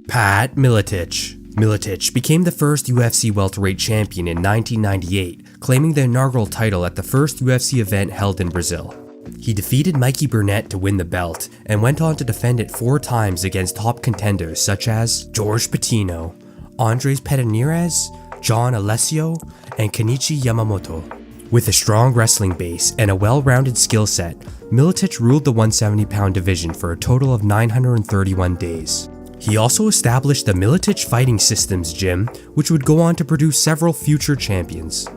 Pat Miletich. Miletich became the first UFC welterweight champion in 1998, claiming the inaugural title at the first UFC event held in Brazil. He defeated Mikey Burnett to win the belt, and went on to defend it 4 times against top contenders such as George Patino, Andres Pederneiras, John Alessio, and Kenichi Yamamoto. With a strong wrestling base and a well-rounded skill set, Miletich ruled the 170-pound division for a total of 931 days. He also established the Miletich Fighting Systems Gym, which would go on to produce several future champions.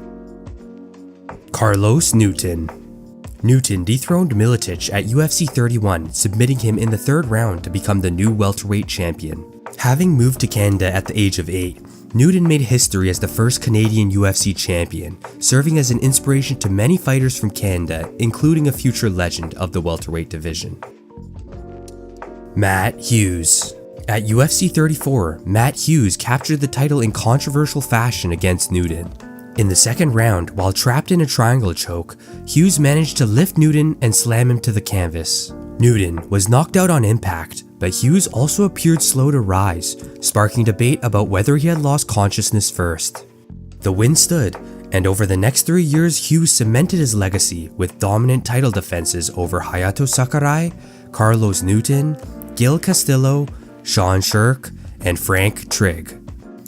Carlos Newton. Newton dethroned Miletich at UFC 31, submitting him in the 3rd round to become the new welterweight champion. Having moved to Canada at the age of 8, Newton made history as the first Canadian UFC champion, serving as an inspiration to many fighters from Canada, including a future legend of the welterweight division. Matt Hughes. At UFC 34, Matt Hughes captured the title in controversial fashion against Newton. In the 2nd round, while trapped in a triangle choke, Hughes managed to lift Newton and slam him to the canvas. Newton was knocked out on impact, but Hughes also appeared slow to rise, sparking debate about whether he had lost consciousness first. The win stood, and over the next 3 years Hughes cemented his legacy with dominant title defenses over Hayato Sakurai, Carlos Newton, Gil Castillo, Sean Shirk, and Frank Trigg.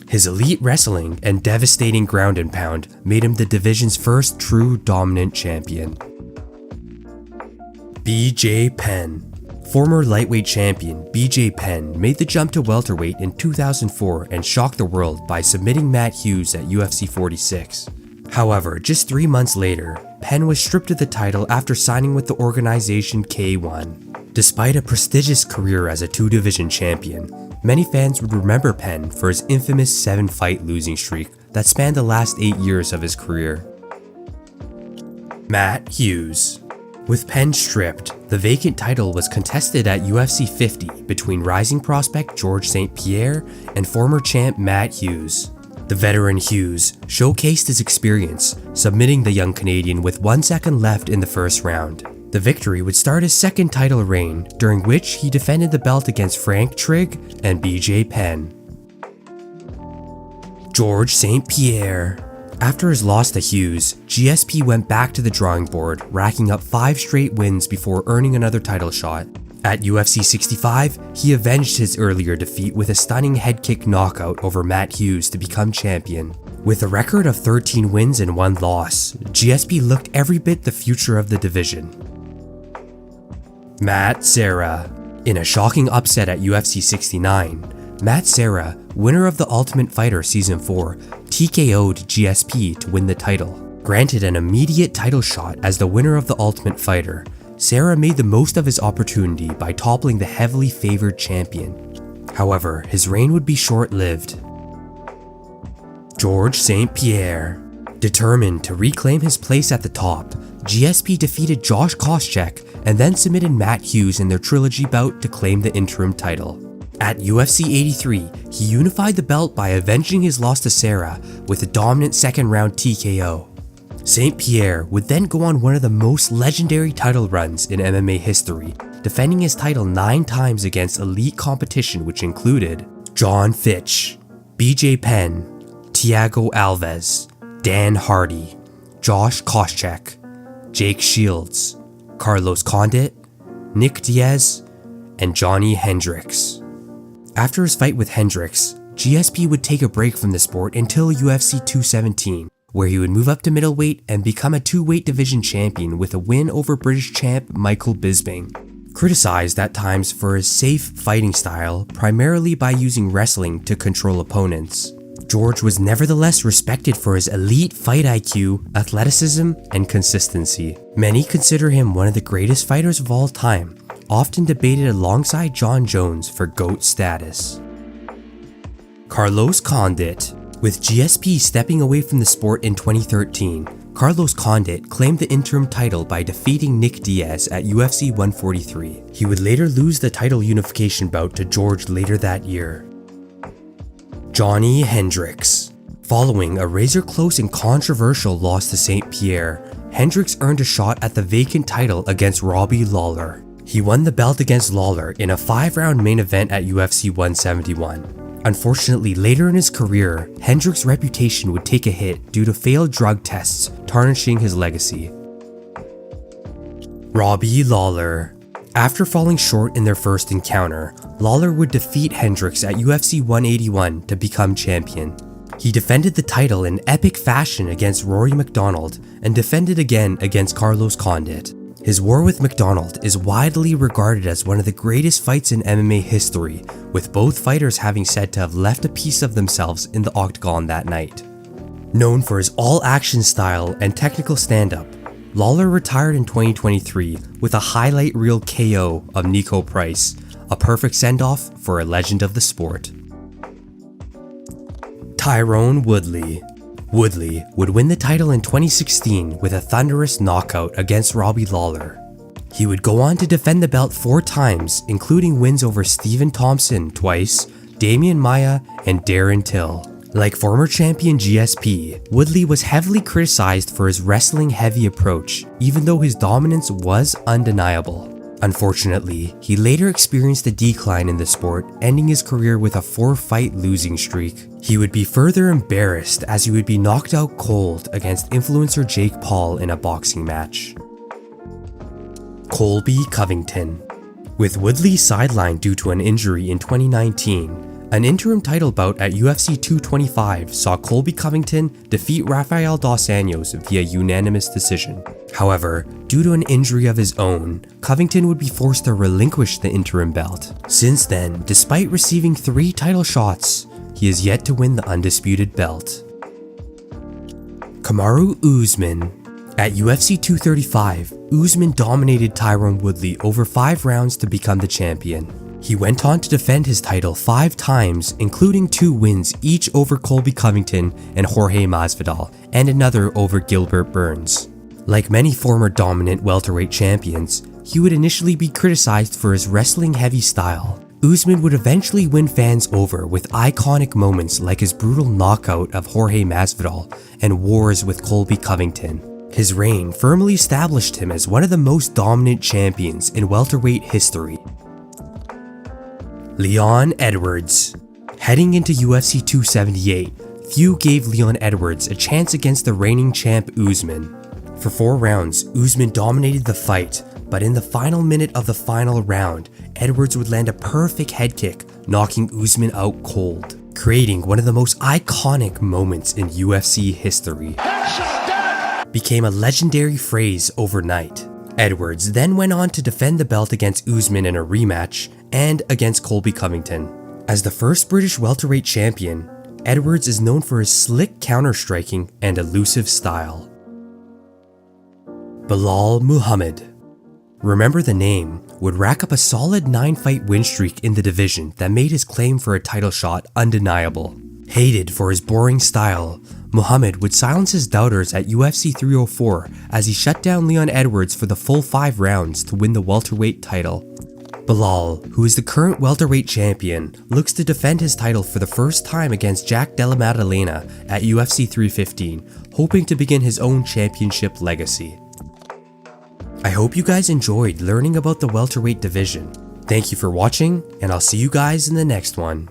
His elite wrestling and devastating ground and pound made him the division's first true dominant champion. BJ Penn. Former lightweight champion BJ Penn made the jump to welterweight in 2004 and shocked the world by submitting Matt Hughes at UFC 46. However, just 3 months later, Penn was stripped of the title after signing with the organization K1. Despite a prestigious career as a 2-division champion, many fans would remember Penn for his infamous 7-fight losing streak that spanned the last 8 years of his career. Matt Hughes. With Penn stripped, the vacant title was contested at UFC 50 between rising prospect Georges St-Pierre and former champ Matt Hughes. The veteran Hughes showcased his experience, submitting the young Canadian with 1 second left in the 1st round. The victory would start his 2nd title reign, during which he defended the belt against Frank Trigg and BJ Penn. Georges St-Pierre. After his loss to Hughes, GSP went back to the drawing board, racking up 5 straight wins before earning another title shot. At UFC 65, he avenged his earlier defeat with a stunning head kick knockout over Matt Hughes to become champion. With a record of 13 wins and 1 loss, GSP looked every bit the future of the division. Matt Serra. In a shocking upset at UFC 69, Matt Serra, winner of The Ultimate Fighter Season 4, TKO'd GSP to win the title. Granted an immediate title shot as the winner of The Ultimate Fighter, Serra made the most of his opportunity by toppling the heavily favored champion. However, his reign would be short-lived. Georges St-Pierre. Determined to reclaim his place at the top, GSP defeated Josh Koscheck and then submitted Matt Hughes in their trilogy bout to claim the interim title. At UFC 83, he unified the belt by avenging his loss to Serra with a dominant 2nd round TKO. St-Pierre would then go on one of the most legendary title runs in MMA history, defending his title 9 times against elite competition which included John Fitch, BJ Penn, Thiago Alves, Dan Hardy, Josh Koscheck, Jake Shields, Carlos Condit, Nick Diaz, and Johnny Hendricks. After his fight with Hendricks, GSP would take a break from the sport until UFC 217, where he would move up to middleweight and become a 2-weight division champion with a win over British champ Michael Bisping. Criticized at times for his safe fighting style, primarily by using wrestling to control opponents, George was nevertheless respected for his elite fight IQ, athleticism, and consistency. Many consider him one of the greatest fighters of all time, often debated alongside Jon Jones for GOAT status. Carlos Condit. With GSP stepping away from the sport in 2013, Carlos Condit claimed the interim title by defeating Nick Diaz at UFC 143. He would later lose the title unification bout to George later that year. Johnny Hendricks. Following a razor-close and controversial loss to St-Pierre, Hendricks earned a shot at the vacant title against Robbie Lawler. He won the belt against Lawler in a 5-round main event at UFC 171. Unfortunately, later in his career, Hendricks' reputation would take a hit due to failed drug tests, tarnishing his legacy. Robbie Lawler. After falling short in their first encounter, Lawler would defeat Hendricks at UFC 181 to become champion. He defended the title in epic fashion against Rory MacDonald and defended again against Carlos Condit. His war with MacDonald is widely regarded as one of the greatest fights in MMA history, with both fighters having said to have left a piece of themselves in the octagon that night. Known for his all-action style and technical stand-up, Lawler retired in 2023 with a highlight reel KO of Nico Price, a perfect send-off for a legend of the sport. Tyrone Woodley. Woodley would win the title in 2016 with a thunderous knockout against Robbie Lawler. He would go on to defend the belt 4 times, including wins over Stephen Thompson twice, Damian Maia, and Darren Till. Like former champion GSP, Woodley was heavily criticized for his wrestling-heavy approach, even though his dominance was undeniable. Unfortunately, he later experienced a decline in the sport, ending his career with a 4-fight losing streak. He would be further embarrassed as he would be knocked out cold against influencer Jake Paul in a boxing match. Colby Covington. With Woodley sidelined due to an injury in 2019, an interim title bout at UFC 225 saw Colby Covington defeat Rafael Dos Anjos via unanimous decision. However, due to an injury of his own, Covington would be forced to relinquish the interim belt. Since then, despite receiving 3 title shots, he has yet to win the undisputed belt. Kamaru Usman. At UFC 235, Usman dominated Tyrone Woodley over 5 rounds to become the champion. He went on to defend his title 5 times, including 2 wins each over Colby Covington and Jorge Masvidal, and another over Gilbert Burns. Like many former dominant welterweight champions, he would initially be criticized for his wrestling-heavy style. Usman would eventually win fans over with iconic moments like his brutal knockout of Jorge Masvidal and wars with Colby Covington. His reign firmly established him as one of the most dominant champions in welterweight history. Leon Edwards. Heading into UFC 278, few gave Leon Edwards a chance against the reigning champ Usman. For 4 rounds, Usman dominated the fight, but in the final minute of the final round, Edwards would land a perfect head kick, knocking Usman out cold, creating one of the most iconic moments in UFC history. Became a legendary phrase overnight. Edwards then went on to defend the belt against Usman in a rematch and against Colby Covington. As the first British welterweight champion, Edwards is known for his slick counter-striking and elusive style. Belal Muhammad. Remember the name, would rack up a solid 9-fight win streak in the division that made his claim for a title shot undeniable. Hated for his boring style, Muhammad would silence his doubters at UFC 304 as he shut down Leon Edwards for the full 5 rounds to win the welterweight title. Belal, who is the current welterweight champion, looks to defend his title for the first time against Jack Della Maddalena at UFC 315, hoping to begin his own championship legacy. I hope you guys enjoyed learning about the welterweight division. Thank you for watching, and I'll see you guys in the next one.